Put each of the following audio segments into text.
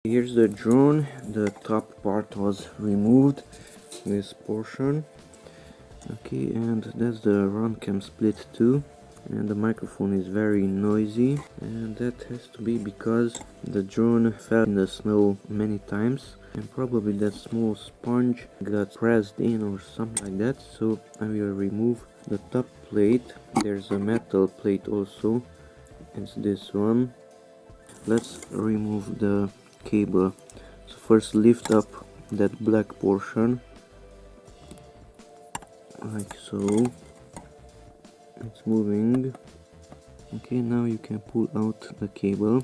Here's the drone. The top part was removed, this portion. Okay, and that's the RunCam Split 2, and the microphone is very noisy, and that has to be because the drone fell in the snow many times, and probably that small sponge got pressed in or something like that. So I will remove the top plate. There's a metal plate also, it's this one. Let's remove the cable. So first lift up that black portion, like so. It's moving. Okay, now you can pull out the cable,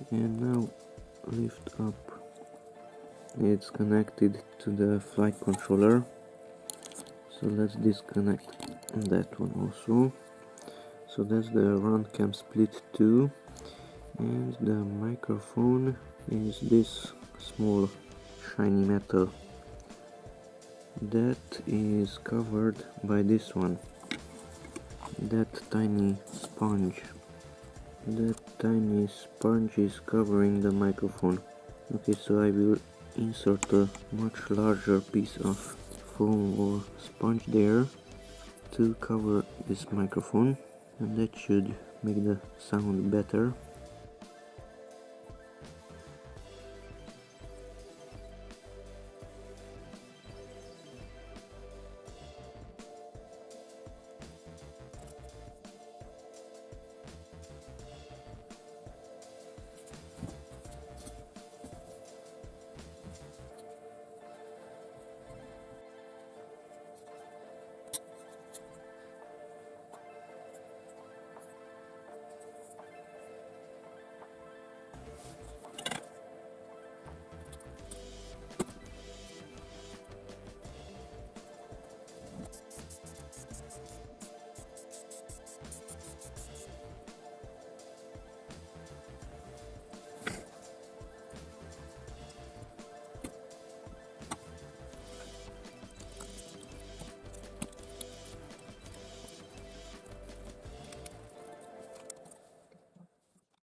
and now lift up. It's connected to the flight controller, so let's disconnect that one also. So that's the RunCam Split 2, and the microphone is this small shiny metal that is covered by this one, that tiny sponge. That tiny sponge is covering the microphone. Okay, so I will insert a much larger piece of foam or sponge there to cover this microphone, and that should make the sound better.